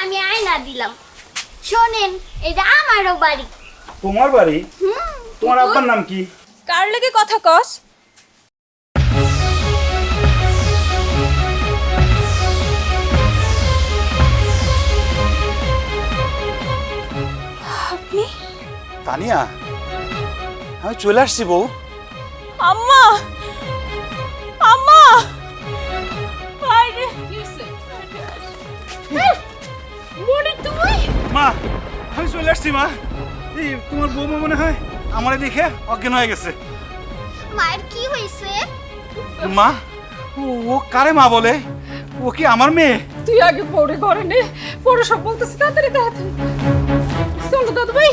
আমি আয়না দিলাম। শোনেন, এটা আমারও বাড়ি। তোমার বাড়ি? তোমার আব্বার নাম কি? কার লাগে কথা কস? আপনি? তানিয়া, আমি চলে আসছি বউ। আম্মা, আম্মা! আরে মনে তুই? মা, আমি চলে আসছি মা। এই তোমার বউ মনে হয় আমারে দেখে অজ্ঞান হয়ে গেছে। মায়ের কি হয়েছে? মা, ও কারে মা বলে? ও কি আমার মেয়ে? তুই আগে পড়ে ঘরে নে, পড়ে সব বলতেছি তাড়াতাড়ি তাড়াতাড়ি। চলো দাদু ভাই।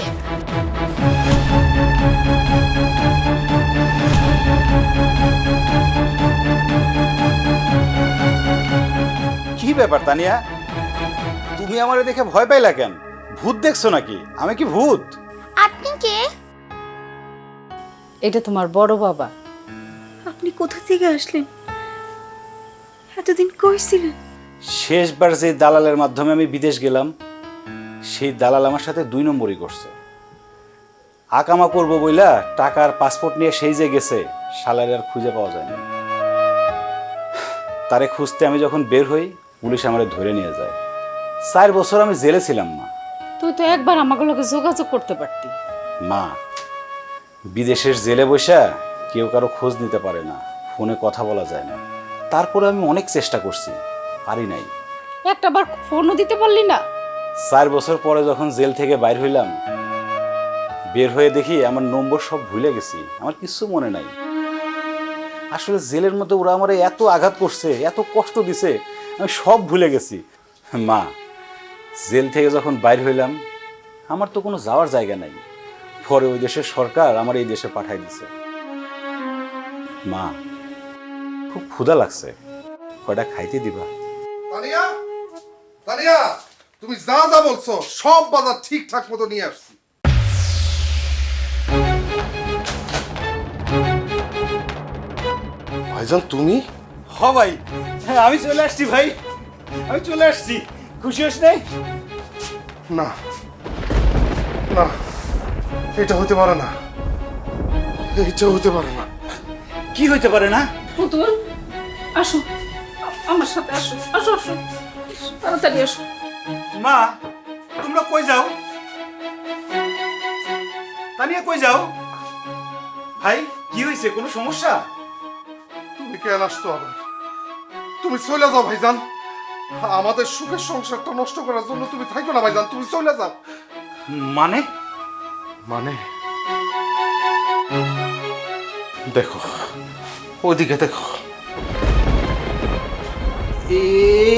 কি ব্যাপার তানিয়া, তুমি আমারে দেখে ভয় পাইলা কেন? ভূত দেখছো নাকি? আমি কি ভূত? আপনি কে? এটা তোমার বড় বাবা। আপনি কোথা থেকে আসলেন? এতদিন কই ছিলেন? শেষবার যে দালালের মাধ্যমে আমি বিদেশ গেলাম, সেই দালাল আমার সাথে 2 নম্বরই করছে। আকামা করবো বইলা টাকার পাসপোর্ট নিয়ে সেই যে গেছে, শালারে আর খুঁজে পাওয়া যায় না। তারে খুঁজতে আমি যখন বের হই, পুলিশ আমারে ধরে নিয়ে যায়। 4 বছর আমি জেলে ছিলাম মা। তুই তো একবার আমাকে লোকে যোগাযোগ করতে পারতি। মা, বিদেশের জেলে বসা কেউ কারো খোঁজ নিতে পারে না, ফোনে কথা বলা যায় না। তারপরে আমি অনেক চেষ্টা করছি, পারি নাই। একটা বার ফোনও দিতে পারলি না? 4 বছর পরে যখন জেল থেকে বাইর হইলাম, বের হয়ে দেখি আমার নম্বর সব ভুলে গেছি, আমার কিছু মনে নাই। আসলে জেলের মধ্যে ওরা আমার এত আঘাত করছে, এত কষ্ট দিছে, আমি সব ভুলে গেছি। মা, জেল থেকে যখন বাইর হইলাম, আমার তো কোনো যাওয়ার জায়গা নাই। পরে ওই দেশের সরকার আমার এই দেশে পাঠাই দিছে। মা, খুব ক্ষুধা লাগছে, কয়টা খাইতে দিবা? তানিয়া, তানিয়া, তুমি যা যা বলছো সব বাজার ঠিকঠাক মতো নিয়ে আসছি। ভাইজান তুমি? হ ভাই, হ্যাঁ আমি চলে আসছি ভাই, আমি চলে আসছি। খুশি হস নাই? না না, এটা হতে পারে না, এটা হতে পারে না। কি হইতে পারে না? পুতুল, আসো আমার সাথে, আসো আসো আসো, তাড়াতাড়ি আসো। মা, তোমরা কই যাও? তানিয়া কই যাও? ভাই, কি হয়েছে? কোনো সমস্যা? তুমি কেন আসতো আবার? তুমি চলে যাও ভাইজান, আমাদের সুখের সংসারটা নষ্ট করার জন্য তুমি থাকো না ভাইজান, তুমি চলে যাও। মানে? মানে দেখো, ওইদিকে দেখো।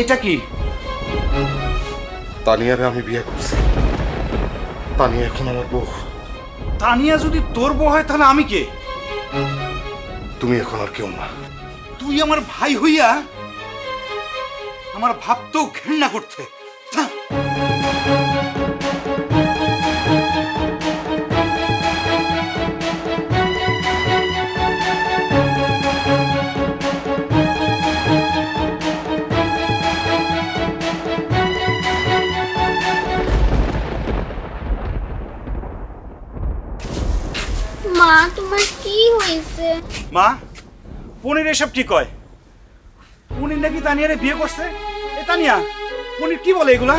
এটা কি? তানিয়ারে আমি বিয়ে করছি, তানিয়া এখন আমার বউ। তানিয়া যদি তোর বউ হয় তাহলে আমি কে? তুমি এখন আর কেউ না। তুই আমার ভাই হইয়া আমার ভাবতেও ঘৃণা করতে। থাম। মা, তোমার কি হয়েছে? মা, পনির এসব কি কয়? পনির নাকি তানিয়ারে বিয়ে করছে? এ তানিয়া, পনির কি বলে এগুলা?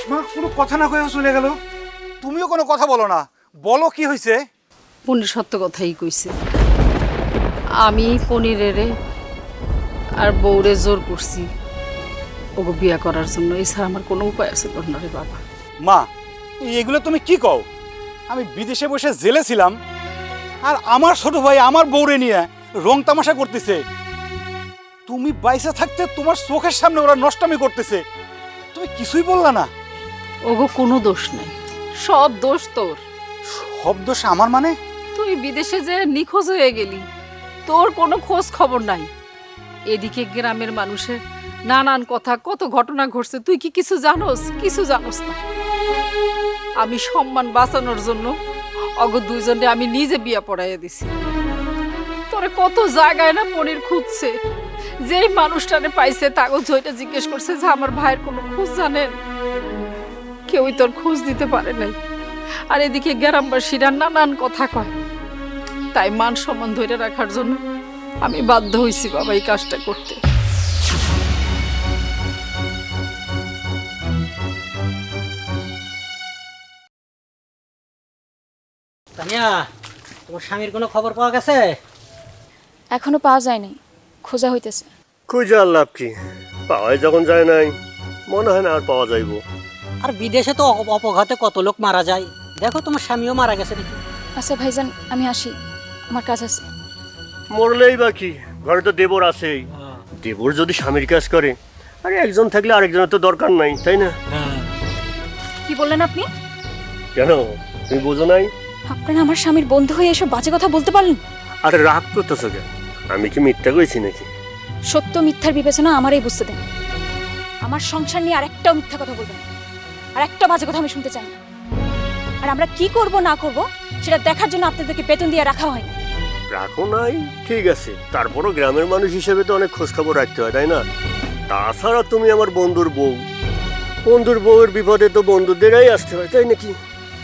মা কোনো কথা না কয়ে চলে গেল। তুমিও কোনো কথা বলো না, বলো কি হয়েছে? পনির সত্য কথাই কইছে। আমি পনিরের আর বউরে জোর করছি ওকে বিয়ে করার জন্য, এছাড়া আমার কোনো উপায় আছে না রে বাবা। মা, এগুলো তুমি কি কও? আমি বিদেশে বসে জেলে ছিলাম, আর আমার ছোট ভাই আমার বউরে নিয়ে রং তামাশা করতেছে। তুমি বাইসে থাকতে তোমার চোখের সামনে ওরা নষ্টামি করতেছে, তুমি কিছুই বললা না? ওগো কোনো দোষ নাই, সব দোষ তোর। সব দোষ আমার মানে? তুই বিদেশে যে নিখোঁজ হয়ে গেলি, তোর কোনো খোঁজ খবর নাই। এদিকে গ্রামের মানুষের নানান কথা, কত ঘটনা ঘটছে, তুই কি কিছু জানোস? কিছু জানোস না। আমি সম্মান বাঁচানোর জন্য অগ দুইজনে আমি নিজে বিয়া পড়াইয়া দিছি। তোরে কত জায়গায় না পনির খুঁজছে, যেই মানুষটারে পাইছে তাকে জয়টা জিজ্ঞেস করছে যে আমার ভাইয়ের কোনো খোঁজ জানেন, কেউই তোর খোঁজ দিতে পারে নাই। আর এদিকে গ্রামবাসীরা নানান কথা কয়, তাই মান সম্মান ধরে রাখার জন্য আমি বাধ্য হয়েছি বাবা এই কাজটা করতে। তানিয়া, তোমার স্বামীর কোনো খবর পাওয়া গেছে? এখনো পাওয়া যায়নি, খোঁজা হইতেছে। খুঁজার লাভ কি? পাওয়াই যখন যায় নাই, মনে হয় না আর পাওয়া যাইব। আর বিদেশে তো অপঘাতে কত লোক মারা যায়, দেখো তোমার স্বামীও মারা গেছে নাকি। আচ্ছা ভাইজান, আমি আসি, আমার কাজ আছে। মরলেই বা কি, ঘরে তো দেবর আছেই। দেবর যদি স্বামীর কাজ করে, আরে একজন থাকলে আরেকজনের তো দরকার নাই, তাই না? কি বললেন আপনি? কেন, তুমি বোঝো নাই? আপনারা আমার স্বামীর বন্ধু হয়ে এসব বাজে কথা বলতে পারলেন? আরে রাগ করতেছো কেন? আমি কি মিথ্যা কইছি নাকি? সত্য মিথ্যার বিবেচনা আমারই বুঝতে দেন। আমার সংসার নিয়ে আরেকটাও মিথ্যা কথা বলবেন, আর একটা বাজে কথা আমি শুনতে চাই না। আর আমরা কি করব না করব সেটা দেখার জন্য আপনাদেরকে বেতন দিয়ে রাখা হয় না। রাখো নাই ঠিক আছে, তারপরও গ্রামের মানুষ হিসেবে তো অনেক খোঁজ খবর রাখতে হয়, তাই না? তাছাড়া তুমি আমার বন্ধুর বউ, বন্ধুর বউয়ের বিপদে তো বন্ধুদেরই আসতে হয়, তাই নাকি?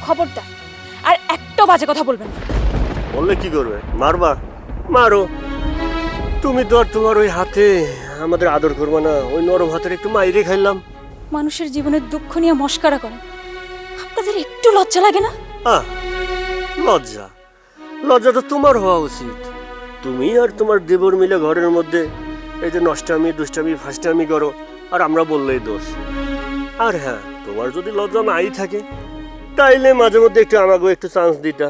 খবরদার আর একটা বাজে কথা বলবেন না। বললে কি করবে? মারবা? মারো। তুমি তো আর তোমার ওই হাতে আমাদের আদর করবে না, ওই নরম হাতের একটু মাইরে খাইলাম। মানুষের জীবনের দুঃখ নিয়ে মস্কারা করেন, আপনাদের একটু লজ্জা লাগে না? লজ্জা? লজ্জা তো তোমার হওয়া উচিত। তুমি আর তোমার দেবর মিলে ঘরের মধ্যে এই যে নষ্টামি দুষ্টামি ফাষ্টামি করো, আর আমরা বললেই দোষ। আর হ্যাঁ, তোমার যদি লজ্জা নাই থাকে তাইলে মাঝে মধ্যে একটু আমাকে একটু চান্স দিতা।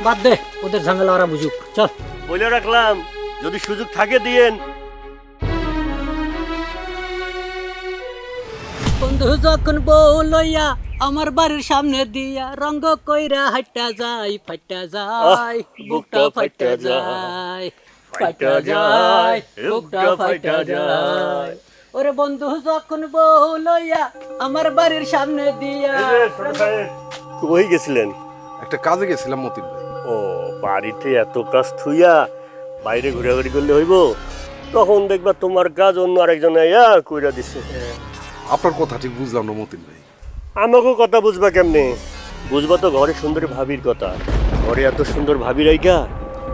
বাদ দে, ওদের ঝামেলা ওরা বুঝুক, চল। বলে রাখলাম, যদি সুযোগ থাকে দিয়েন। বন্ধু যখন বউ লইয়া আমার বাড়ির সামনে দিয়া রঙ্গ কইরা হাইটা যায়, ফাইটা যায়, বুকটা ফাইটা যায়, ফাইটা যায়, বুকটা ফাইটা যায়। ওরে বন্ধু যখন বউ লইয়া আমার বাড়ির সামনে দিয়া। কই গেছিলেন? একটা কাজে গেছিলাম মতিন ভাই। ও, বাড়িতে এত কাজ থুইয়া বাইরে ঘোরাঘুরি করলে হইব? তখন দেখবা তোমার কাজ অন্য আরেকজন আইয়া কইরা দিছে। আপনার কথা ঠিক বুঝলাম না মতিন ভাই। আমাকেও কথা বুঝবা কেমনে? বুঝবা তো ঘরে সুন্দরী ভাবির কথা। ঘরে এত সুন্দর ভাবি রাইকা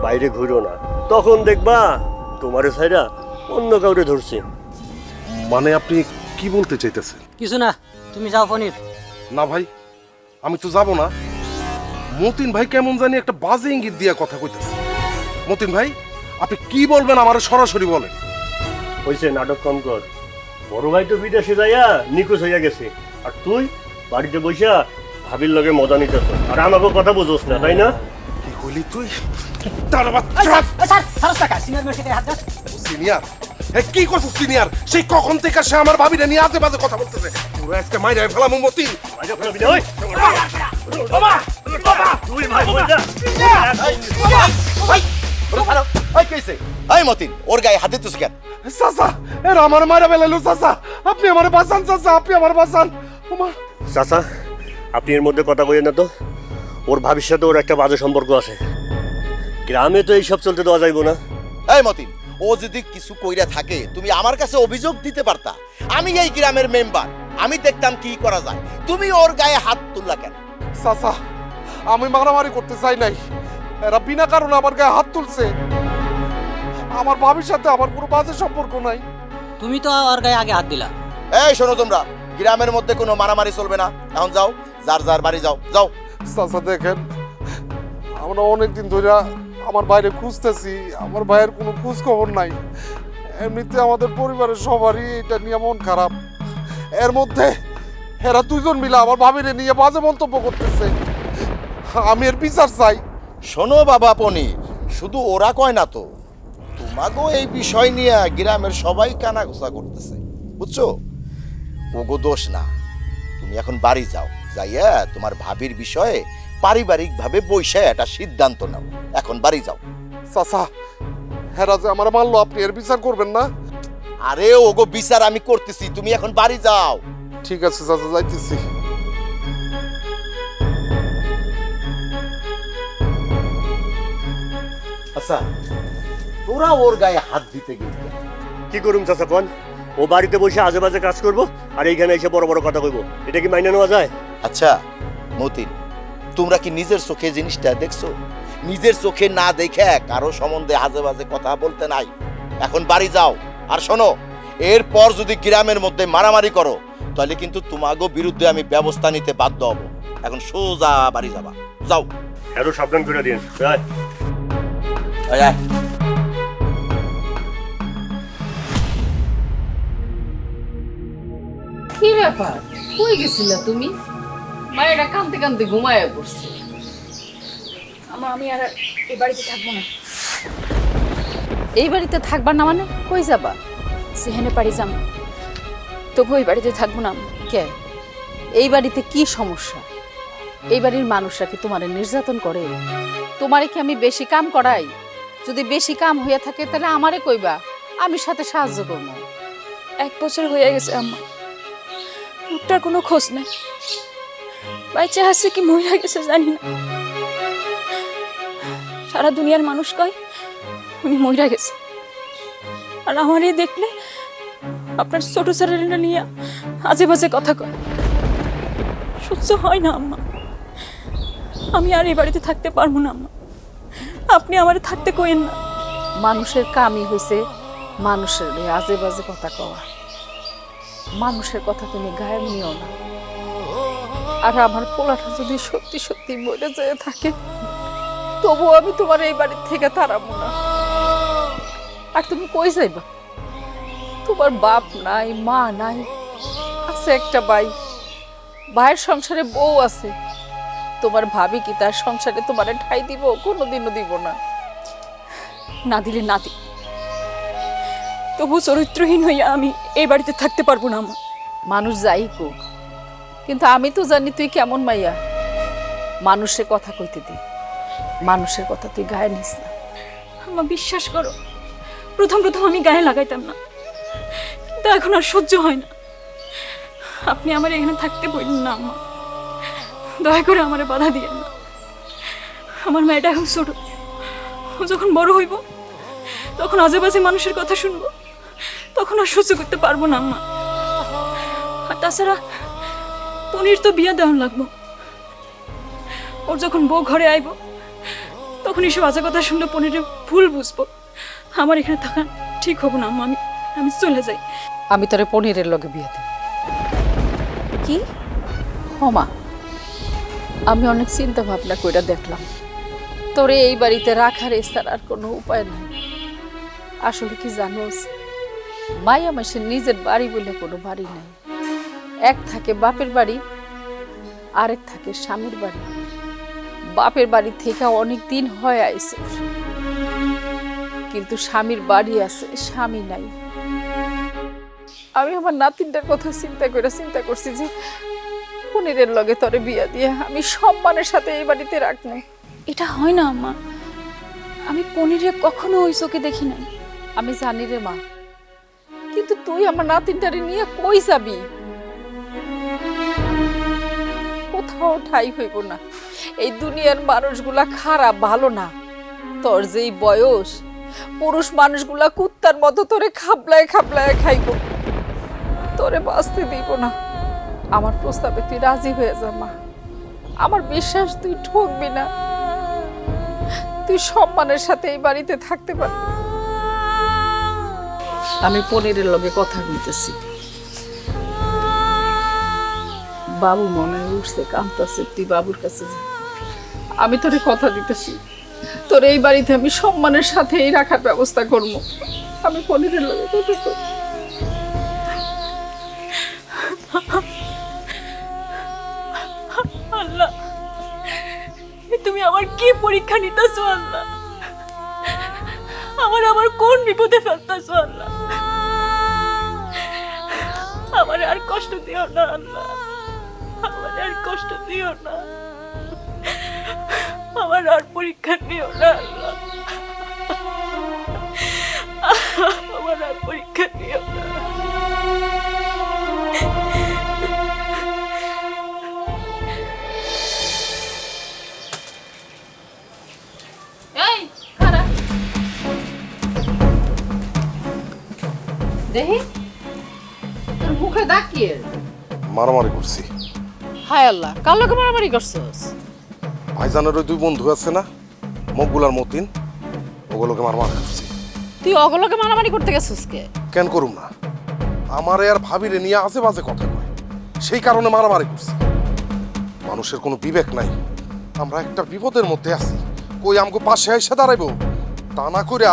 বাইরে ঘুরো না, তখন দেখবা তোমারে ছাইরা অন্য কাউরে ধরছে। মানে আপনি কি বলতে চাইতেছেন? কিছু না, তুমি যাও পনির। না ভাই, আমি তো যাব না। মতিন ভাই কেমন জানি একটা বাজে ইঙ্গিত দিয়া কথা কইতেছে। মতিন ভাই, আপনি কি বলবেন আমারে সরাসরি বলেন। হইছে, নাটক কম কর। বড় ভাই তো বিদেশে যাইয়া নিখোঁজ হইয়া গেছে, আর তুই বাড়িতে বইসা ভাবির লগে মজা নিতেছ, আর আমাকেও কথা বুঝোস না, তাই না? কি কইলি তুই? তার বাচ্চা সিনিয়র, কি করছিস সিনিয়র? সেই কখন থেকে সে আমার ভাবিরে নিয়ে আজে বাজে কথা বলতেছে। পুরো আজকে মাইরে ফেলাম মতিন। মতিন, ওর গায়ে হাতে তুই কেন? চাচা, এরা আমার মারা ফেলাইলো। চাচা, আপনি আমার বাঁচান। চাচা, আপনি আমার বাঁচান। চাচা, আপনি এর মধ্যে কথা কইেন না তো। ওর ভাবির সাথে ওর একটা বাজে সম্পর্ক আছে। গ্রামে তো এইসব চলতে দেওয়া যাইব না। এই মতিন, ও যদি কিছু কইরা থাকে তুমি আমার কাছে অভিযোগ দিতে পারতা। আমি এই গ্রামের মেম্বার, আমি দেখতাম কি করা যায়। তুমি ওর গায়ে হাত তুললা কেন? চাচা, আমি মারামারি করতে চাই নাই। এরা বিনা কারণে আমার গায়ে হাত তুলছে। আমার ভাবির সাথে আমার কোনো বাজে সম্পর্ক নাই। তুমি তো ওর গায়ে আগে হাত দিলা। এই শোনো তোমরা, গ্রামের মধ্যে কোনো মারামারি চলবে না। এখন যাও, যার যার বাড়ি যাও। যাও। চাচা দেখেন, আমরা অনেকদিন ধরে আমার বাইরে খুঁজতেছি, আমার ভাইয়ের কোনো খোঁজ খবর নাই। এমনিতে আমাদের পরিবারের সবারই এটা নিয়ে মন খারাপ। এর মধ্যে এরা দুজন মিলে আমার ভাবিরে নিয়ে বাজে মন্তব্য করতেছে। আমি এর বিচার চাই। শোনো বাবা পনির, শুধু ওরা কয় না তো, তোমাকেও এই বিষয় নিয়ে গ্রামের সবাই কানাঘোষা করতেছে, বুঝছো? ওগো দোষ না। তুমি এখন বাড়ি যাও, যাইয়া তোমার ভাবির বিষয়ে পারিবারিক ভাবে বইসা একটা সিদ্ধান্ত নাও। এখন বাড়ি যাও। চাচা, হেরা যে আমার মানলো, আপনি এর বিচার করবেন না? আরে ওগো বিচার আমি করতেছি, তুমি এখন বাড়ি যাও। ঠিক আছে চাচা, যাইতেছি। আচ্ছা তোরা ওর গায়ে হাত দিতে গেলি কেন? কি করুম চাচা কোন? ও বাড়িতে বসে আজে বাজে কাজ করবো আর এইখানে এসে বড় বড় কথা কইবো, এটা কি মাইনে নেওয়া যায়? আচ্ছা মতিন, তোমরা কি নিজের চোখে জিনিসটা দেখছো? নিজের চোখে না দেখে কারো সম্বন্ধে আজে বাজে কথা বলতে নাই। এখন বাড়ি যাও, আর শোনো, এরপর যদি গ্রামের মধ্যে মারামারি করো তাহলে কিন্তু তোমাগো বিরুদ্ধে আমি ব্যবস্থা নিতে বাধ্য হব। এখন সোজা বাড়ি যাবা, যাও। আরো সাবধান করে দিন। আয়, আয়। কি ব্যাপার, কই গেছিলা তুমি? মায়েরা কাঁদতে কাঁদতে ঘুমায়া পড়ছে। আমি আর এই বাড়িতে থাকবো না। এই বাড়িতে থাকবা না মানে কই যাবা? সেখানে পারি যাম, তবু ওই বাড়িতে থাকবো না। কে? এই বাড়িতে কি সমস্যা? এই বাড়ির মানুষরা কি তোমারে নির্যাতন করে? তোমারে কি আমি বেশি কাম করাই? যদি বেশি কাম হইয়া থাকে তাহলে আমারে কইবা, আমি সাথে সাহায্য করবো। 1 বছর হয়ে গেছে আম্মা, লোকটার কোনো খোঁজ নাই। বাইচে আছে কি মহিলা গেছে জানি না। সারা দুনিয়ার মানুষ কয় উনি মহিলা গেছে, আর আমারই দেখলে আপনার ছোট ছেলেটা নিয়ে আজে বাজে কথা কয়। সহ্য হয় না আম্মা, আমি আর এই বাড়িতে থাকতে পারবো না আম্মা, আপনি আমারে থাকতে কইেন না। মানুষের কামই হয়েছে মানুষের আজে বাজে কথা কওয়া। মানুষের কথা তুমি গায়ে নিও না। আর আমার পোলাটা যদি সত্যি সত্যি মরে যেয়ে থাকে, তবুও আমি তোমার এই বাড়ির থেকে তাড়াবো না। আর তুমি কই যাইবা? তোমার বাপ নাই, মা নাই, আছে একটা ভাই। ভাইয়ের সংসারে বউ আছে। তোমার ভাবি কি তার সংসারে তোমারে ঠাই দিব? কোনোদিনও দিব না। না দিলে না দি, তবু চরিত্রহীন হইয়া আমি এই বাড়িতে থাকতে পারবো না আম্মা। মানুষ যাই কোক, কিন্তু আমি তো জানি তুই কেমন মাইয়া। মানুষের কথা কইতে দে, মানুষের কথা তুই গায়ে নিস না। আম্মা বিশ্বাস করো, প্রথম প্রথম আমি গায়ে লাগাইতাম না, কিন্তু এখন আর সহ্য হয় না। আপনি আমার এখানে থাকতে বললেন না আম্মা, দয়া করে আমারে বাধা দিয়েন না। আমার মেয়েটা এখন ছোট, ও যখন বড় হইব তখন আজে বাজে মানুষের কথা শুনবো, তখন আর সহ্য করতে পারবো না আম্মা। আর তাছাড়া পনির তো বিয়া দেওয়ান লাগবো। ওর যখন বউ ঘরে আইব তখন এসব আজে কথা শুনলে পনিরের ভুল বুঝবো। আমার এখানে থাকা ঠিক হবো না আম্মা, আমি চলে যাই। আমি তোরে পনিরের লগে বিয়ে দেব। কি? হমা, আমি অনেক চিন্তা ভাবনা কইরা দেখলাম, তোরে এই বাড়িতে রাখার এছাড়া আর কোনো উপায় নাই। আসলে কি জানোস, মায়া মাসের নিজের বাড়ি বলে কোনো বাড়ি নাই। এক থাকে বাপের বাড়ি, আরেক থাকে স্বামীর বাড়ি। বাপের বাড়ি থেকে অনেক দিন হয় আইছে, কিন্তু স্বামীর বাড়ি আছে, স্বামী নাই। আমি আমার নাতিনটার কথা চিন্তা করছি যে পনিরের লগে তোরে বিয়া দিয়ে আমি সম্মানের সাথে এই বাড়িতে রাখবো। এটা হয় না আম্মা, আমি পনিরে কখনো ওই চোখে দেখি নাই। আমি জানি রে মা, কিন্তু তুই আমার নাতিনটারে নিয়ে কই যাবি? কোথাও ঠাই হইব না। এই দুনিয়ার মানুষগুলা খারাপ, ভালো না। তোর যেই বয়স, পুরুষ মানুষগুলা কুত্তার মতো তোরে খাবলায় খাবলায় খাইব, তোরে বাঁচতে দিব না। আমার প্রস্তাবে তুই রাজি হয়ে যা মা। আমার বিশ্বাস তুই ঠকবি না, তুই সম্মানের সাথে এই বাড়িতে থাকতে পারবি। আমি পনিরের লগে কথা বলতেছি। বাবু মনে উঠছে, কাঁদতেছে, তুই বাবুর কাছে যা। আমি তোরে কথা দিতেছি, তোর এই বাড়িতে আমি সম্মানের সাথে এই রাখার ব্যবস্থা করব। আমি পনিরের লগে কথা কই। আল্লাহ, তুমি আমার কি পরীক্ষা নিতেছো আল্লাহ? আমার কোন বিপদে ফেলতেছো আল্লাহ? আমার আর কষ্ট দিও না আল্লাহ, আমার আর কষ্ট দিও না, আমার আর পরীক্ষা নিও না আল্লাহ, আমার আর পরীক্ষা নিও না। এই খারাপ, দেখি তোর মুখে দাগ কি এর? মারামারি করছি। হায় আল্লাহ, কার লগে মারামারি করছস? ভাইজানের ওই 2 বন্ধু আছে না, মকবুল আর মতিন, ওগুলোকে মারামারি করছি। তুই অগলকে মারামারি করতে গেছিস কে? কেন করুম না, আমারে আর ভাবিরে নিয়ে আজে বাজে কথা কয়, সেই কারণে মারামারি করছি। মানুষের কোনো বিবেক নাই, আমরা একটা বিপদের মধ্যে আছি, কই আমগো পাশে এসে দাঁড়াইবো, তা না কইরা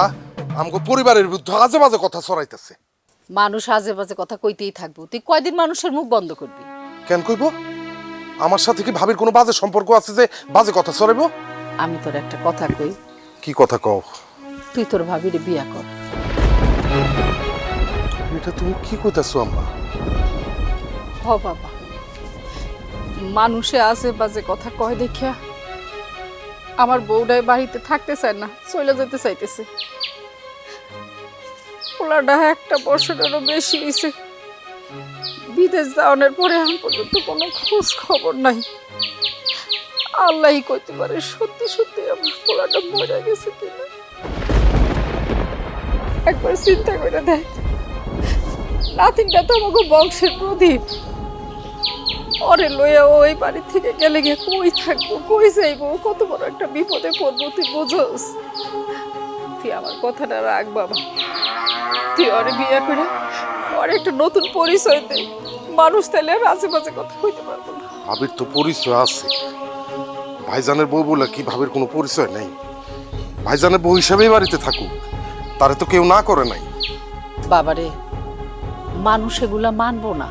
আমগো পরিবারের বিরুদ্ধে আজে বাজে কথা ছড়াইতেছে। মানুষ আজে বাজে কথা কইতেই থাকবো, তুই কয়দিন মানুষের মুখ বন্ধ করবি? কেন কইব? আমার সাথে কি ভাবির কোনো বাজে সম্পর্ক আছে যে বাজে কথা ছড়াইবো? আমি তোর একটা কথা কই, কি কথা কও? তুই তোর ভাবিরে বিয়া কর। এটা তুমি কি কইতাছো আম্মা? হ বাবা, মানুষে আজে বাজে কথা কয় দেখিয়া আমার বউডাই বাড়িতে থাকতে চায় না, চলে যেতে চাইতেছে। পোলাটা 1 বছরেরও বেশি হয়েছে, বিদেশ যাওয়ানোর পরে এখন পর্যন্ত কোনো খোঁজ খবর নাই। আল্লাহই কইতে পারে সত্যি সত্যি আমার পোলাটা মরে গেছে কিনা। একবার চিন্তা করে দেখ, নাতিনটা তো আমাকে বংশের প্রদীপ, ওরে লইয়া ওই বাড়ি থেকে গেলে গিয়ে কই থাকবো, কই যাইবো, কত বড় একটা বিপদে পড়বো তুই বোঝস। তুই আমার কথাটা রাখ বাবা, তুই ওরে বিয়ে করে ওর একটা নতুন পরিচয় দে, মানুষ তাইলে আর আশেপাশে কথা কইতে পারবো না। ভাবির তো পরিচয় আছে, ভাইজানের বউ বলে কি ভাবির কোনো পরিচয় নাই? ভাইজানের বউ হিসাবেই বাড়িতে থাকুক, তারে তো কেউ না করে নাই। বাবারে, মানুষ এগুলা মানবো না,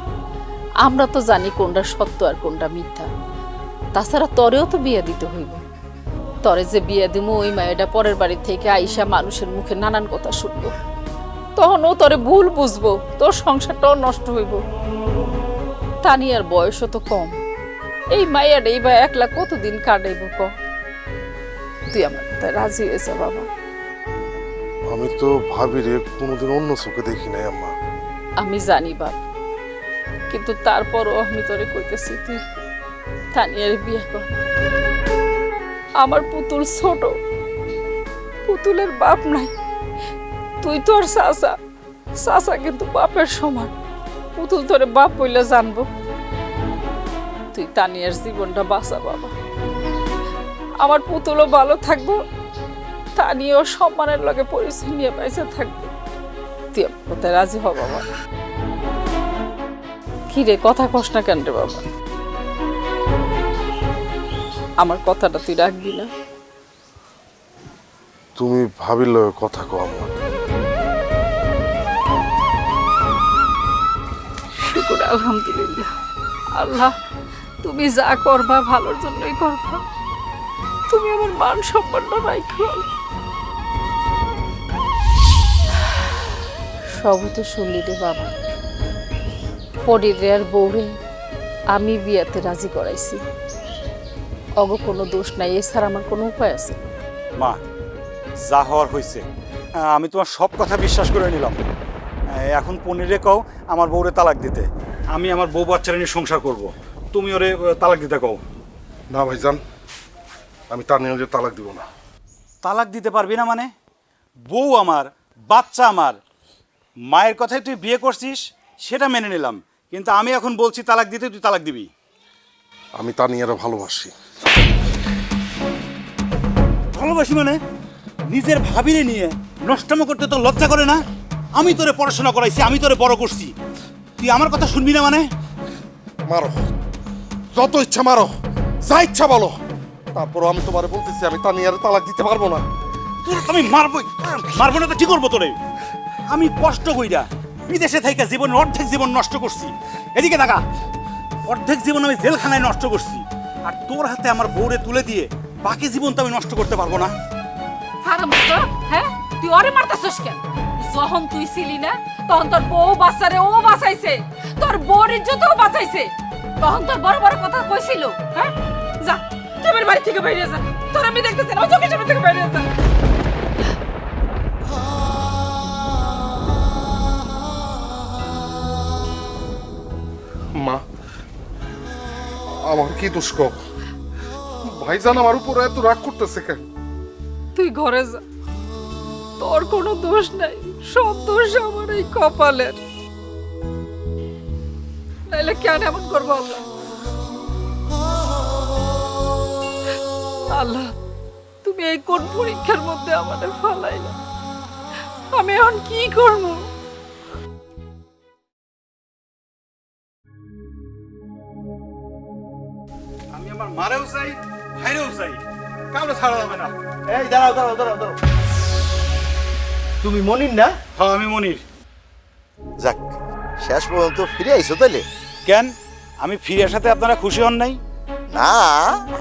আমরা তো জানি কোনটা সত্য আর কোনটা মিথ্যা। তাছাড়া তরেও তো বিয়ে দিতে হইব, তরে যে বিয়ে দিমু ওই মায়েটা পরের বাড়ি থেকে আইসা মানুষের মুখে নানান কথা শুনবো, তখন ও তরে ভুল বুঝবো, তোর সংসারটাও নষ্ট হইব। তানিয়ার বয়সও তো কম, এই মায়ের এই বা একলা কতদিন কাটাইব ক? তুই আমার কথা রাজি হয়েছে বাবা? আমি তো ভাবিরে কোনোদিন অন্য চোখে দেখি নাই আম্মা। আমি জানি বাপ, কিন্তু তারপরও আমি তোরে কইতেছি তুই তানিয়ার বিয়ে কর। আমার পুতুল ছোট, পুতুলের বাপ নাই, তুই তোর চাচা, চাচা কিন্তু বাপের সমান, পুতুল তোরে বাপ বইলে জানবো। তুই তানিয়ার জীবনটা বাঁচা বাবা, আমার পুতুলও ভালো থাকবো, তানিয়াও সম্মানের লগে পরিচয় নিয়ে পাইছে থাকবে। তুই আমার কথায় রাজি হ বাবা। কি রে, কথা কস না কেন রে বাবা? আমার কথাটা তুই রাখবি না? তুমি ভাবিল কথা কও আম্মা। শুকুর আলহামদুলিল্লাহ, আল্লাহ তুমি যা করবা ভালোর জন্যই করবা, তুমি আমার মান সম্মানটা রাখো। সবই তো শুনলি রে বাবা, পরিরে আর বউরে আমি বিয়াতে রাজি করাইছি, অগ কোনো দোষ নাই, এছাড়া আমার কোনো উপায় আছে? মা, যা হওয়ার হয়েছে, আমি তোমার সব কথা বিশ্বাস করে নিলাম। এখন পনিরে কও আমার বউরে তালাক দিতে, আমি আমার বউ বাচ্চারা নিয়ে সংসার করব, তুমি ওরে তালাক দিতে কও। না ভাইজান, আমি তানিয়ারে তালাক দিব না। তালাক দিতে পারবি না মানে? বউ আমার, বাচ্চা আমার, মায়ের কথায় তুই বিয়ে করছিস সেটা মেনে নিলাম, কিন্তু আমি এখন বলছি তালাক দিতে, তুই তালাক দিবি। আমি তানিয়ারে ভালোবাসি। ভালোবাসি মানে? নিজের ভাবিরে নিয়ে নষ্টম করতে তো লজ্জা করে না? আমি তোরে পড়াশোনা করাইছি, আমি তোরে বড় করছি, তুই আমার কথা শুনবি না মানে? মারো, যত ইচ্ছা মারো, যা ইচ্ছা বলো, তারপরও আমি তোমারে বলতেছি আমি তানিয়ারে তালাক দিতে পারবো না। তোর আমি মারবই, মারবো না তো কি করবো তোরে? আমি কষ্ট কইরা বিদেশে থেকে জীবনের অর্ধেক জীবন নষ্ট করছি, এদিকে দেখা অর্ধেক জীবন আমি জেলখানায় নষ্ট করছি, আর তোর হাতে আমার বউরে তুলে দিয়ে বাকি জীবন তো আমি নষ্ট করতে পারবো না। হ্যাঁ, তুই ওরে মারতাছস কেন? যখন তুই ছিলি না তখন তোর বউ বাচ্চারে ও বাঁচাইছে, তোর বউর ইজ্জতও বাঁচাইছে, তখন তোর বড় বড় কথা কইছিল। হ্যাঁ, যা তুই আমার বাড়ি থেকে বাইরে যা, তোর আমি দেখতেছি না, চোখের সামনে থেকে বাইরে যা। মা, আমার কি দোষ কও? ভাইজান আমার উপর এত রাগ করতেছে কেন? তুই ঘরে যা, তোর কোনো দোষ নাই, সব দোষ আমার এই কপালের। নাইলে কেন এমন করবো আল্লাহ? আল্লাহ, তুমি এই কোন পরীক্ষার মধ্যে আমাদের ফালাইলা? আমি এখন কি করবো? আমি আমার মারেও চাই, ভাইরেও চাই, কাউরে ছাড়া যাবে না। এই দাঁড়াও দাঁড়াও দাঁড়াও দাঁড়াও, তুমি মনির না? হ্যাঁ, আমি মনির। যাক, শেষ পর্যন্ত ফিরে আইছো তাইলে? কেন, আমি ফিরে আসাতে আপনারা খুশি হন নাই? না,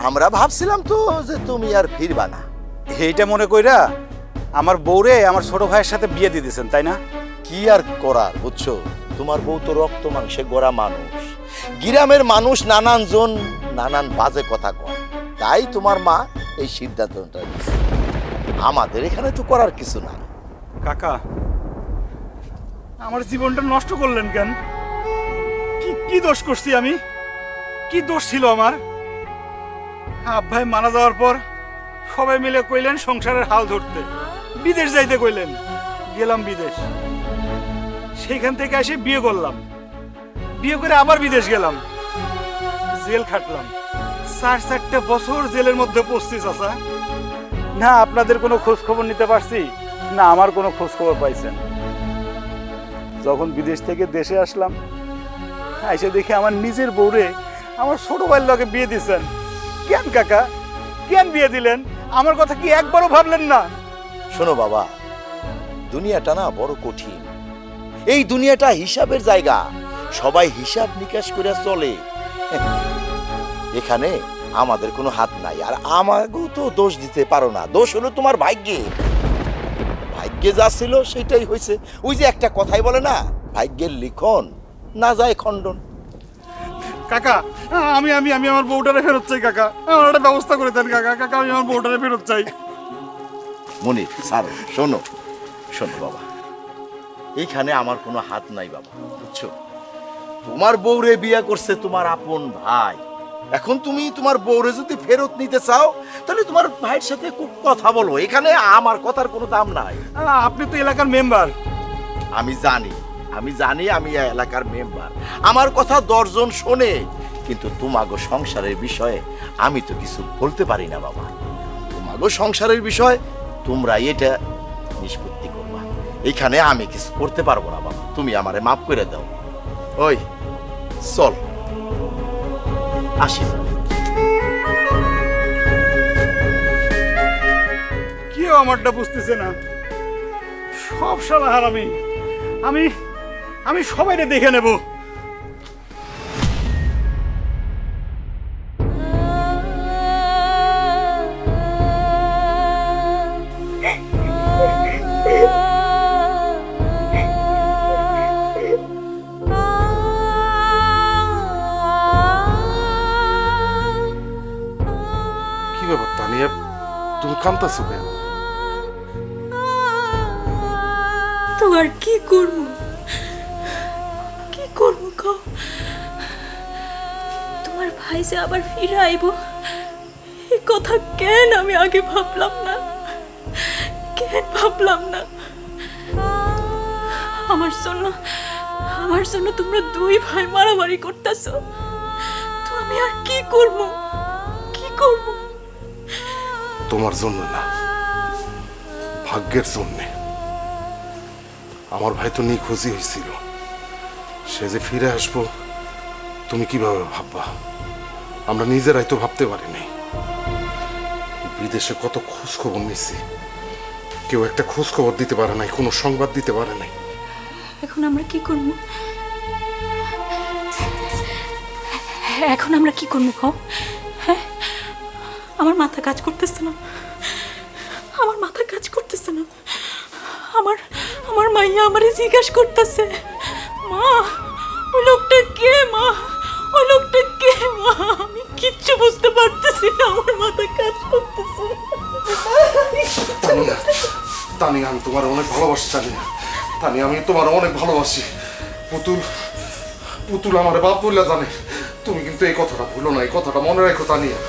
আমরা ভাবছিলাম তো যে তুমি আর ফিরবা না। এইটা মনে কইরা আমার বউরে আমার ছোট ভাইয়ের সাথে বিয়ে দিয়ে দিয়েছেন, তাই না? কি আর করার, বুঝছো, তোমার বউ তো রক্ত মাংসে গড়া মানুষ। গ্রামের মানুষ নানান জন নানান বাজে কথা কয়, তাই তোমার মা এই সিদ্ধান্তটা নিয়েছে। আমাদের এখানে তো করার কিছু নাই। কাকা, আমার জীবনটা নষ্ট করলেন কেন? কি কি দোষ করছি আমি? কি দোষ ছিল আমার? আব্বাই মারা যাওয়ার পর সবাই মিলে কইলেন সংসারের হাল ধরতে, বিদেশ যাইতে কইলেন। গেলাম বিদেশ, সেইখান থেকে এসে বিয়ে করলাম, বিয়ে করে আবার বিদেশ গেলাম, জেল খাটলাম। 4-4টা বছর জেলের মধ্যে পড়ছি চাচা। না আপনাদের কোনো খোঁজ খবর নিতে পারছি, না আমার কোনো খোঁজ খবর পাইছেন। যখন বিদেশ থেকে দেশে আসলাম, এসে দেখি আমার নিজের বউরে আমার ছোট ভাইয়ের লগে বিয়ে দিচ্ছেন। কেন কাকা, কেন বিয়ে দিলেন? আমার কথা কি একবারও ভাবলেন না? শোনো বাবা, দুনিয়াটা না বড় কঠিন। এই দুনিয়াটা হিসাবের জায়গা, সবাই হিসাব নিকাশ করে চলে। এখানে আমাদের কোনো হাত নাই, আর আমাকেও তো দোষ দিতে পারো না। দোষ হলো তোমার ভাগ্যে। ভাগ্যে যা ছিল সেটাই হয়েছে। ওই যে একটা কথাই বলে না, ভাগ্যের লিখন না যায় খণ্ডন। কাকা, আমি আমি আমি আমার বউটারে ফেরত চাই কাকা, আমার একটা ব্যবস্থা করে দেন কাকা। কাকা, আমি আমার বউটারে ফেরত চাই। মনির স্যার, শোনো শোনো বাবা, এইখানে আমার কোনো হাত নাই বাবা, বুঝছো? তোমার বউরে বিয়ে করছে তোমার আপন ভাই। এখন তুমি তোমার বউরে যদি ফেরত নিতে চাও, তাহলে তোমার ভাইয়ের সাথে খুব কথা বলো। এখানে আমার কথার কোনো দাম নাই। আপনি তো এলাকার মেম্বার। আমি জানি, আমি জানি আমি এই এলাকার মেম্বার। আমার কথা 10 জন শোনে, কিন্তু তোমাগো সংসারের বিষয়ে আমি তো কিছু বলতে পারি না বাবা। তোমাগো সংসারের বিষয় তোমরা এটা নিষ্পত্তি করবা, এখানে আমি কিছু করতে পারবো না বাবা। তুমি আমারে মাফ করে দাও। ওই চল আসি। কেউ আমারটা বুঝতেছে না, সব শালা হারামি। আমি আমি সবাইকে দেখে নেব। কি ব্যাপার তানিয়া, তুমি কাঁদতেছো কেন? তো আর কি করব, কি করব কও? তোমার ভাই যে আবার ফিরে আইব, এই কথা কেন আমি আগে ভাবলাম না? কেন ভাবলাম না? আমার জন্য তোমরা 2 ভাই মারামারি করতেছো, তো আমি আর কি করব, কি করব? তোমার জন্য না, ভাগ্যের জন্যে। আমার ভাই তো নিখোঁজই হয়েছিল, সে যে ফিরে আসবো তুমি কিভাবে ভাববা? আমরা নিজেরাই তো ভাবতে পারিনি। বিদেশে কত খোঁজ খবর নিছি, কেউ একটা খোঁজ খবর দিতে পারে নাই, কোনো সংবাদ দিতে পারে নাই। এখন আমরা কি করব? এখন আমরা কি করবো কও? হ্যাঁ, আমার মাথা কাজ করতেছে না, আমার মাথা কাজ করতেছে না। আমার মাইয়া আমারে জিজ্ঞাসা করতেছে, মা ওই লোকটা কে? মা ওই লোকটা কে? মা আমি কিচ্ছু বুঝতে পারতেছি না, আমার মাথা কাজ করতেছে। তানিয়া, তানিয়া, আমি তোমার অনেক ভালোবাসি। তানিয়া, তানিয়া, আমি তোমার অনেক ভালোবাসি। পুতুল আমার বাপ বললে জানে। তুমি কিন্তু এই কথাটা ভুলো না, এই কথাটা মনে রাখো তানিয়া।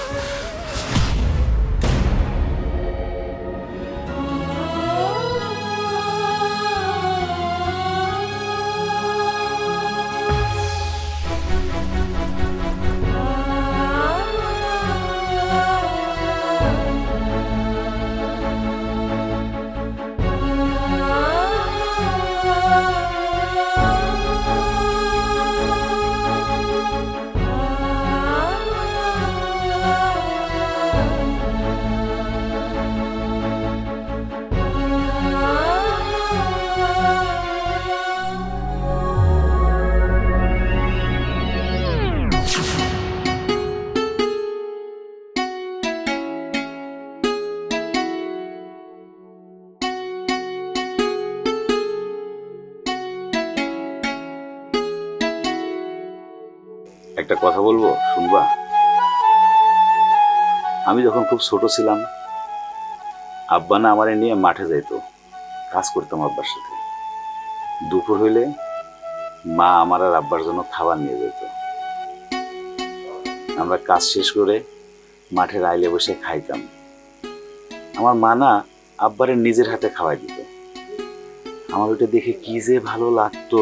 একটা কথা বলবো, শুনবা? আমি যখন খুব ছোট ছিলাম, আব্বা না আমারে নিয়ে মাঠে যাইতো, কাজ করতাম আব্বার সাথে। দুপুর হইলে মা আমার আর আব্বার জন্য খাবার নিয়ে যেত। আমরা কাজ শেষ করে মাঠের আইলে বসে খাইতাম। আমার মা না আব্বারে নিজের হাতে খাওয়াই দিত। আমার ওটা দেখে কি যে ভালো লাগতো।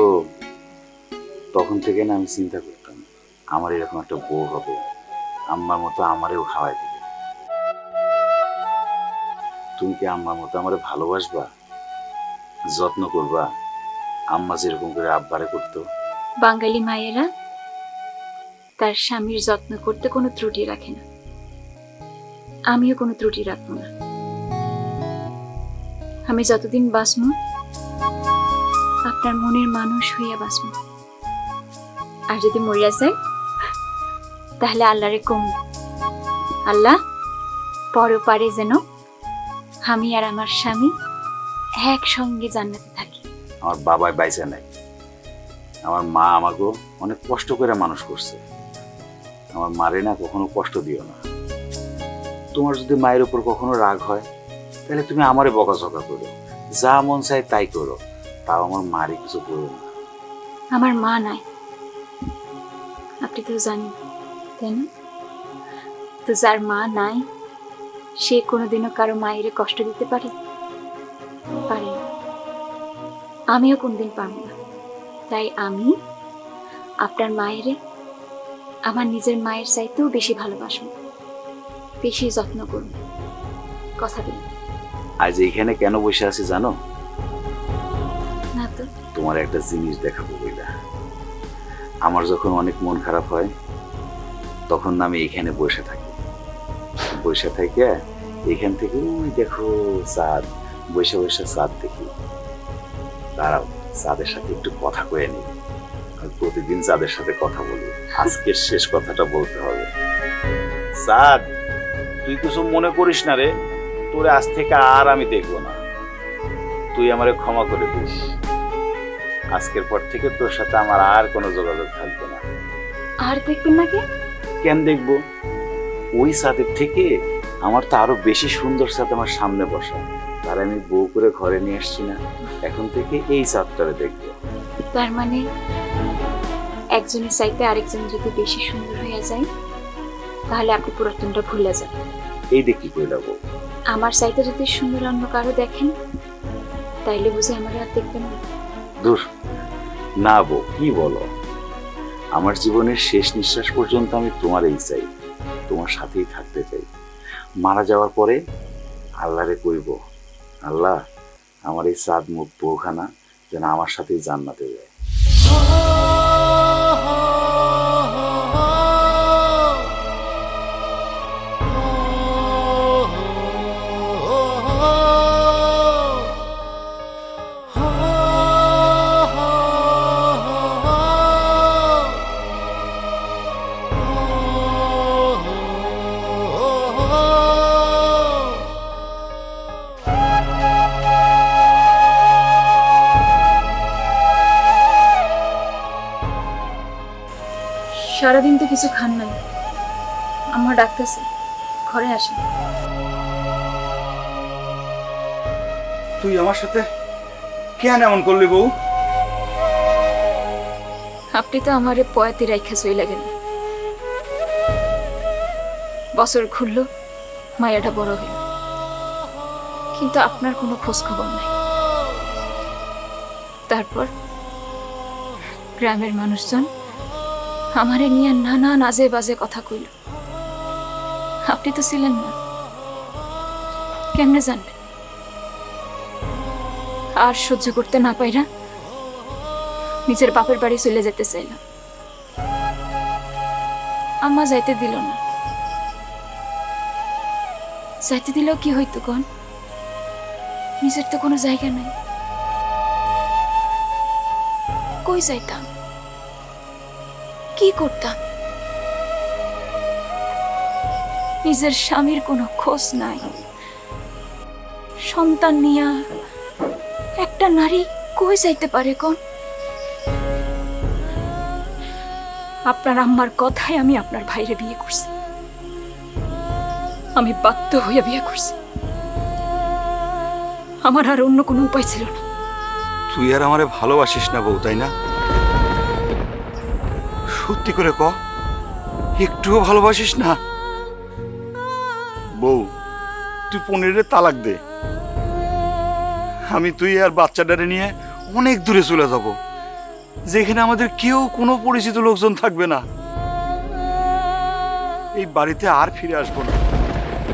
তখন থেকে না আমি চিন্তা করতাম, আমার এরকম একটা বউ হবে, আম্মার মতো আমারেও খাওয়াই দিবে। তুমি কি আম্মার মতো আমারে ভালোবাসবা, যত্ন করবা, আম্মা যেরকম করে আব্বারে করতো? বাঙালি মায়েরা তার স্বামীর যত্ন করতে কোনো ত্রুটি রাখে না, আমিও কোনো ত্রুটি রাখবো না। আমি যতদিন বাঁচবো আপনার মনের মানুষ হইয়া বাঁচবো, আর যদি মরিয়া যায় তাহলে আল্লাহরে কম, আল্লাহ পরপারে যেন আমি আর আমার স্বামী একসঙ্গে জান্নাতে থাকি। আমার বাবাই বাইসা নাই, আমার মা আমাকে অনেক কষ্ট করে মানুষ করছে। আমার মারে না কখনো কষ্ট দিও না। তোমার যদি মায়ের উপর কখনো রাগ হয় তাহলে তুমি আমারে বকাঝকা করো, যা মন চায় তাই করো, তাও আমার মারে কিছু বলো না। আমার মা নাই, আপনি তো জানেন তাই না? তো যার মা নাই সে কোনোদিনও কারো মায়ের কষ্ট দিতে পারে? পারে না। আমিও কোনদিন পারব না। তাই আমি আপনার মায়ের আমার নিজের মায়ের চাইতেও বেশি ভালোবাসবো, বেশি যত্ন করব, কথা দিন। আজ এইখানে কেন বসে আছি জানো? না তো। তোমার একটা জিনিস দেখাবো বইলা। আমার যখন অনেক মন খারাপ হয় তখন আমি এখানে বসে থাকি, বসে থেকে এখান থেকে ওই দেখো চাঁদ, বসে বসে চাঁদ দেখি। দাঁড়াও, চাঁদের সাথে একটু কথা কয়ে নিই। আমি প্রতিদিন চাঁদের সাথে কথা বলি, আজকের শেষ কথাটা বলতে হবে। চাঁদ, তুই কিছু মনে করিস না রে, তোরে আজ থেকে আর আমি দেখবো না। তুই আমারে ক্ষমা করে দিস। আজকের পর থেকে তোর সাথে আমার আর কোনো যোগাযোগ থাকবে না। আর দেখবেন নাকি? কেন দেখবো? ওই চাঁদের থেকে আমার তো আরো বেশি সুন্দর চাঁদ আমার সামনে বসা, তার আমি বউ করে ঘরে নিয়ে আসছি না। এখন থেকে এই চাঁদটারে দেখবো। তার মানে একজনের চাইতে আরেকজন যদি বেশি সুন্দর হয়ে যায় তাহলে আপনি পুরাতনটা ভুলে যান। এই দেখি কইলা বউ, আমার চাইতে যদি সুন্দর অন্য কারো দেখেন তাইলে বুঝে আমার আর দেখবেন না? দূর না বউ, কি বলো? আমার জীবনের শেষ নিঃশ্বাস পর্যন্ত আমি তোমারই চাই, তোমার সাথেই থাকতে চাই। মারা যাওয়ার পরে আল্লাহরে কইব, আল্লাহ আমার এই চাঁদ মুখ বউখানা যেন আমার সাথেই জান্নাতে যায়। সারাদিন তো কিছু খান নাই, আমার ডাকতেছে, ঘরে আসেন। তুই আমার সাথে কেন এমন করলি বউ? আপনি তো আমারে পয়াতি রাইখা চইলা গেলেন। বছর ঘুরল, মায়াটা বড় হইল, কিন্তু আপনার কোনো খোঁজ খবর নাই। তারপর গ্রামের মানুষজন আমারে নিয়ে নানান আজে বাজে কথা কইল। আপনি তো ছিলেন না, কেমনে জানবেন? আর সহ্য করতে না পাইরা নিজের বাপের বাড়ি চলে যেতে চাইলাম। আম্মা যাইতে দিল না। যাইতে দিলেও কি হইতো কোন? নিজের তো কোনো জায়গা নাই, কই যাইতাম, কি করতাম? নিজের স্বামীর কোনো খোঁজ নাই। সন্তান নিয়া একটা নারী কই যাইতে পারে কোন? আপনার আম্মার কথায় আমি আপনার ভাইরে বিয়ে করছি। আমি বাধ্য হইয়া বিয়ে করছি, আমার আর অন্য কোনো উপায় ছিল না। তুই আর আমারে ভালোবাসিস না বউ, তাই না? সত্যি করে ক, একটুও ভালোবাসিস না? বউ, তুই 15 তালাক দে, আমি তুই আর বাচ্চাটারে নিয়ে অনেক দূরে চলে যাব, যেখানে আমাদের কেউ কোনো পরিচিত লোকজন থাকবে না। এই বাড়িতে আর ফিরে আসবো না,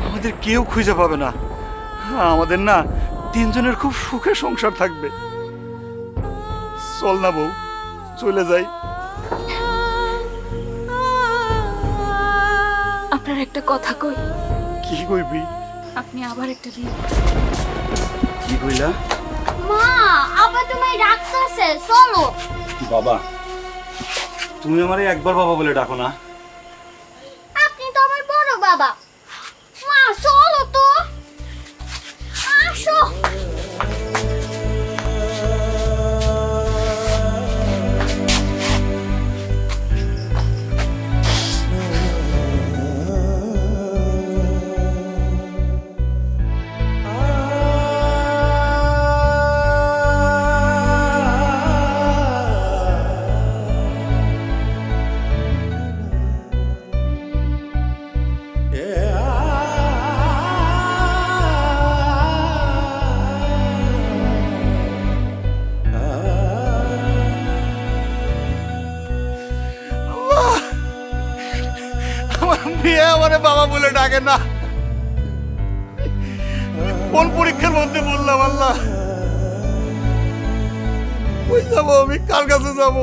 আমাদের কেউ খুঁজে পাবে না। আমাদের না 3 জনের খুব সুখে সংসার থাকবে। চল না বউ, চলে যাই। আপনার একটা কথা কই। কি কইবি? আপনি আবার একটা বিয়ে কি কইলা? মা আবার তুমি ডাকতেছে, চলো। বাবা, তুমি আমারে একবার বাবা বলে ডাকো না। আপনি তো আমার বড় বাবা। মা চলো তো, আসো। আমার মেয়ে আমারে বাবা বলে ডাকে না। কোন পরীক্ষার মধ্যে বললাম আল্লাহ? কই যাবো আমি, কার কাছে যাব?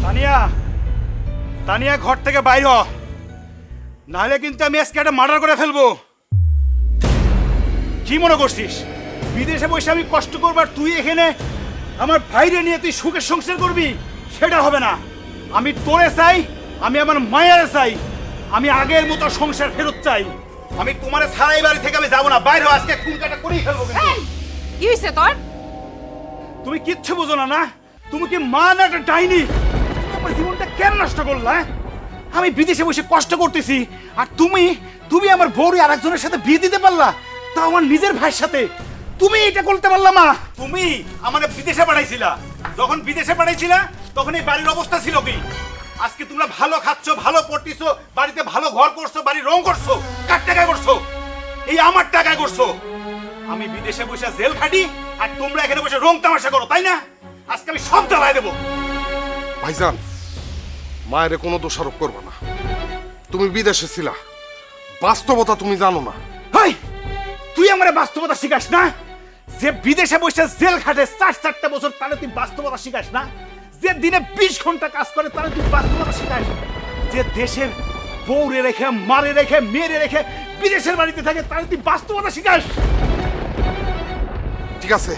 তানিয়া, তানিয়া ঘর থেকে বাইর হ, নাহলে কিন্তু আমি আজকে একটা মার্ডার করে ফেলবো। কি মনে করছিস বিদেশে বসে আমি কষ্ট করবো আর তুই এখানে আমার ভাইরে নিয়ে তুই সুখের সংসার করবি? সেটা হবে না। আমি তোরে চাই, আমি আমার মায়ের চাই, আমি আগের মতো সংসার ফেরত চাই। আমি তোমার ছাড়াই বাড়ি থেকে আমি যাবো না, বাইরে আজকে খুন কাটা করেই ফেলবো। কি হয়েছে তোর? তুমি কিচ্ছু বুঝো না না? তুমি কি মা না একটা ডাইনি? আমার জীবনটা কেন নষ্ট করলা? আমি বিদেশে বসে কষ্ট করতেছি আর তুমি আমার বউরে আরেকজনের সাথে বিয়ে দিতে পারলা, তাও আমার নিজের ভাইয়ের সাথে। তুমি এটা করতে পারলা মা? তুমি আমাকে বিদেশে পাঠাইছিলা, যখন বিদেশে পাঠাইছিলা তখন এই বাড়ির অবস্থা ছিল কি? আজকে তোমরা ভালো খাচ্ছ, ভালো পড়তেছো, বাড়িতে ভালো ঘর করছো, বাড়ি রং করছো, কার টাকায় করছো? এই আমার টাকায় করছো। আমি বিদেশে বসে জেল খাটি আর তোমরা এখানে বসে রং তামাশা করো, তাই না? আজকে আমি সব জ্বালাই দেবো। ভাইজান, মায়ের কোনো দোষারোপ করবে না। তুমি বিদেশে ছিলা, বাস্তবতা তুমি জানো না। হাই, তুই আমার বাস্তবতা শিখাস না? যে বিদেশে বসে জেল খাটে 4-4টা বছর, তাহলে তুই বাস্তবতা শিখাস না? যে দিনে 20 ঘন্টা কাজ করে, তাহলে তুই বাস্তবতা শিখাস? যে দেশের বউরে রেখে, মারে রেখে, মেয়েরে রেখে বিদেশের বাড়িতে থাকে, তাহলে তুই বাস্তবতা শিখাস? ঠিক আছে,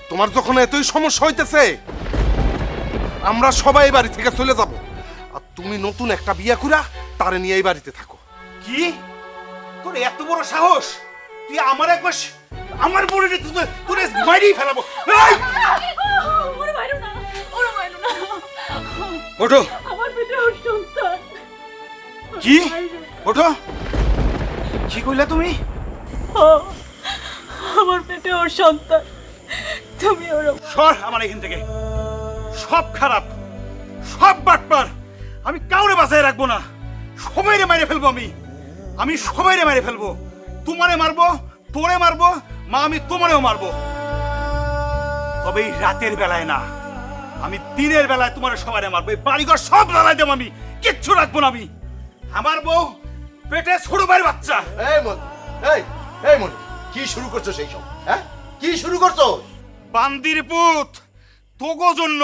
তোমার যখন এতই সমস্যা হইতেছে, আমরা সবাই এই বাড়ি থেকে চলে যাব, আর তুমি নতুন একটা বিয়ে কইরা তারে নিয়ে এই বাড়িতে থাকো। কি তোর এত বড় সাহস? তুই আমার একবার আমার বউরে তোর মাইরেই ফেলাবো। এই! ওরা মারো না, ওরা মারো না। ওঠো। আমার পেটে ওর সন্তান। কি? ওঠো। কি কইলা তুমি? আমার পেটে ওর সন্তান, তুমি ওর। সর আমার এখান থেকে। সব খারাপ, সব বাটপার। আমি কাউরে বাঁচায় রাখবো না, সবাইরে মেরে ফেলবো। আমি সবাইরে মেরে ফেলবো। তোমারে মারবো, তোরে মারবো, মা আমি তোমারেও মারবো। তবে এই রাতের বেলায় না, আমি দিনের বেলায় তোমারে সবাইরে মারবো। এই বাড়িঘর সব জ্বালাই দেবো, আমি কিচ্ছু রাখবো না। আমি আমার বউ পেটে ছোট ভাইয়ের বাচ্চা। এই মনি, কি শুরু করছো সেই সব? হ্যাঁ, কি শুরু করছো? বান্দির পুত, তোগো জন্য,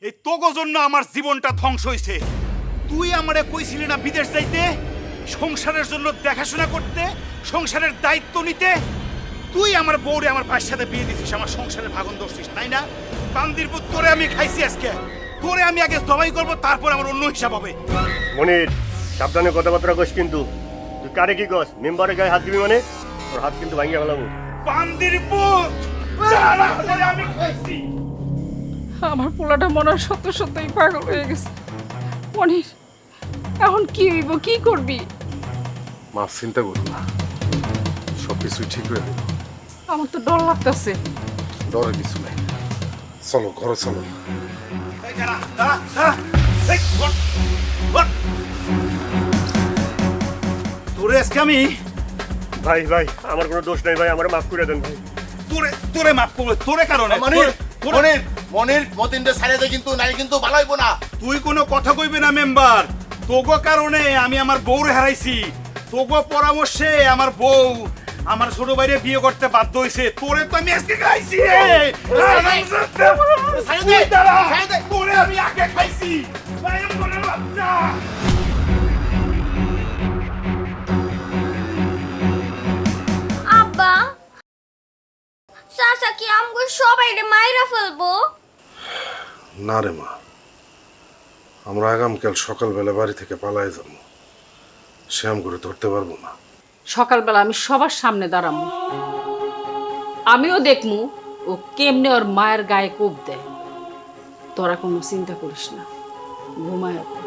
এই তোগো জন্য আমার জীবনটা ধ্বংস হয়েছে। তুই আমারে কইছিলি না বিদেশ যাইতে, সংসারের জন্য দেখাশোনা করতে, সংসারের দায়িত্ব নিতে? তুই আমার বউরে আমার ভাইয়ের সাথে বিয়ে দিছিস, আমার সংসারে ভাগন ধরছিস, তাই না? বান্দির পুত, তোরে আমি খাইছি আজকে। তোরে আমি আগে জবাই করবো, তারপর আমার অন্য হিসাব হবে। মনির, সাবধানে কথাবার্তা কস কিন্তু। তুই কারে কি কস? মেম্বারের গায়ে হাত দিবি মানে তোর হাত কিন্তু ভাঙিয়ে ফেলাবো। বান্দির পুত জানা হলে আমি খাইছি। আমার পোলাটা মনে হয় সত্য সত্যই পাগল হয়ে গেছে। মনির, এখন কি হইব, কি করবি? মা চিন্তা করো না, সবকিছুই ঠিক হয়ে যাবে। আমার তো ডর লাগতেছে। ডরের কিছু নেই, চলো ঘরে চলো। এই দাঁড়া, দাঁড়া, দাঁড়া। এই, ওঠ, ওঠ। তোরে আজকে আমি ভাই ভাই আমার কোনো দোষ নাই ভাই, আমার মাফ করে দেন ভাই। তোরে মাফ করবো, তোরে কারণে। মনির মনির মনির মতিনরে ছাড়ে দে, কিন্তু নাই কিন্তু ভালো হইব না। তুই কোনো কথা কইবি না মেম্বার। তোগো কারণে আমি আমার বউরে হারাইছি। তোগো পরামর্শে আমার বউ আমার ছোট ভাইরে বিয়ে করতে বাধ্য হইছে। তোরে তো আমি আজকে খাইছি রে। তুই দাঁড়া, তোরে আমি আগে খাইছি। ভাই, আমি বলে বাচ্চা। আব্বা চাচা কি আমগো সবাই রে মাইরা ফেলবো? না রে মা, আমরা আগামকাল সকালবেলা বাড়ি থেকে পালাই যাবো, শ্যাম করে ধরতে পারবো না। সকালবেলা আমি সবার সামনে দাঁড়াবো, আমিও দেখমু ও কেমনে ওর মায়ের গায়ে কোপ দেয়। তোরা কোনো চিন্তা করিস না, ঘুমায় পড়।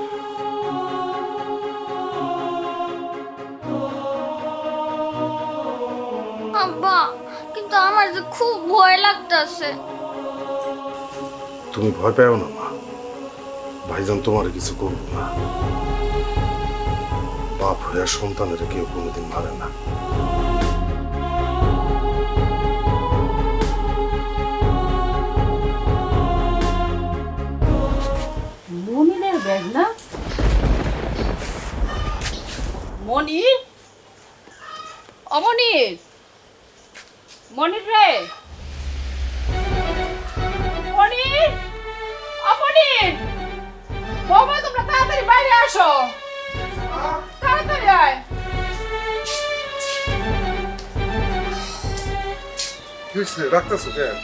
আব্বা কিন্তু আমার যে খুব ভয় লাগতাছে। তুমি ভয় পেও না মা, ভাইজান তোমার কিছু করবো না। বাপ হইয়া সন্তানের কেউ কোনোদিন মারে না। মনিরের ব্যাগ না? মনির, অমনির, মনির রে, মনির, অমনির, বাবা তোমরা তাড়াতাড়ি বাইরে আসো, তাড়াতাড়ি আয়। কি হয়েছে, রাখতেছো কেন?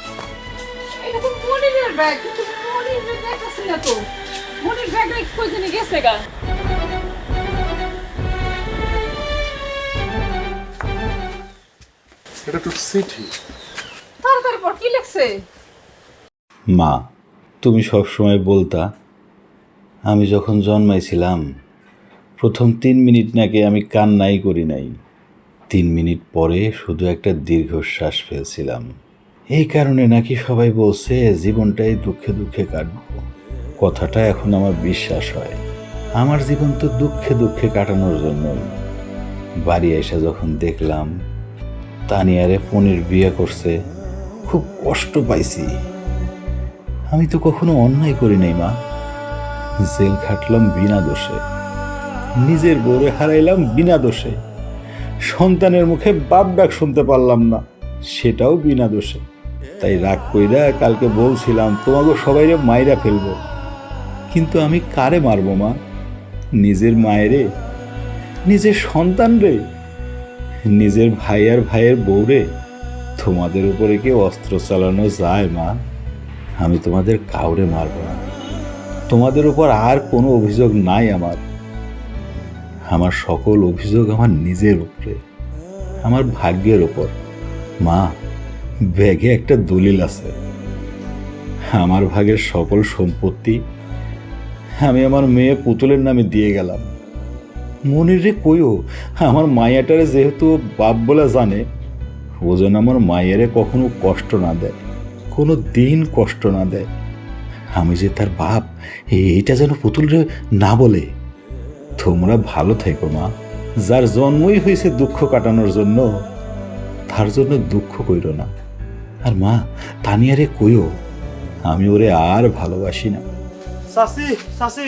এটা তো মনিরের ব্যাগ, কিন্তু মনির ব্যাগ আছে না তো। মনির ব্যাগটা কই জানি গেছে গা। এটা তো চিঠি। তাড়াতাড়ি পড়, কি লিখছে? মা, তুমি সবসময় বলতা আমি যখন জন্মাইছিলাম প্রথম 3 মিনিট নাকি আমি কান্নাই করি নাই। 3 মিনিট পরে শুধু একটা দীর্ঘশ্বাস ফেলছিলাম। এই কারণে নাকি সবাই বলছে জীবনটাই দুঃখে দুঃখে কাটবো। কথাটা এখন আমার বিশ্বাস হয়। আমার জীবন তো দুঃখে দুঃখে কাটানোর জন্যই। বাড়ি এসে যখন দেখলাম তানিয়ারে পনির বিয়ে করছে, খুব কষ্ট পাইছি। আমি তো কখনো অন্যায় করি নাই মা। জেল খাটলাম বিনা দোষে, নিজের বউরে হারাইলাম বিনা দোষে, সন্তানের মুখে বাপ ডাক শুনতে পারলাম না, সেটাও বিনা দোষে। তাই রাগ কইরা কালকে বলছিলাম তোমাকে সবাইরে মাইরা ফেলবো। কিন্তু আমি কারে মারবো মা? নিজের মায়েরে, নিজের সন্তান রে, নিজের ভাই আর ভাইয়ের বউরে। তোমাদের উপরে কি অস্ত্র চালানো যায় মা? আমি তোমাদের কাউরে মারব না। তোমাদের উপর আর কোনো অভিযোগ নাই আমার। আমার সকল অভিযোগ আমার নিজের উপরে, আমার ভাগ্যের উপর। মা, ব্যাগে একটা দলিল আছে। আমার ভাগের সকল সম্পত্তি আমি আমার মেয়ে পুতুলের নামে দিয়ে গেলাম। মনির রে কইও আমার মায়াটারে যেহেতু বাপ বলে জানে, ও যেন আমার মায়েরে কখনো কষ্ট না দেয়, কোনো দিন কষ্ট না দেয়। আমি যে তার বাপ এইটা যেন পুতুলরে না বলে। তোমরা ভালো থেকো মা। যার জন্মই হয়েছে দুঃখ কাটানোর জন্য, তার জন্য দুঃখ কইরো না। আর মা, তানিয়ারে কইও আমি ওরে আর ভালোবাসি না। সাসি, সাসি,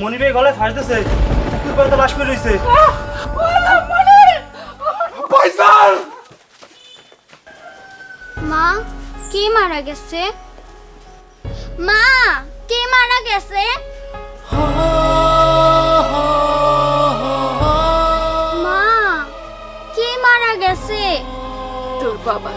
মনিরের গলায় ফাঁস দিছে। পুকুর পাড়ে তো লাশ পড়ে রইছে। পয়সাল! মা কে মারা গেছে? মা কে মারা গেছে? মা কে মারা গেছে? তোর বাবা।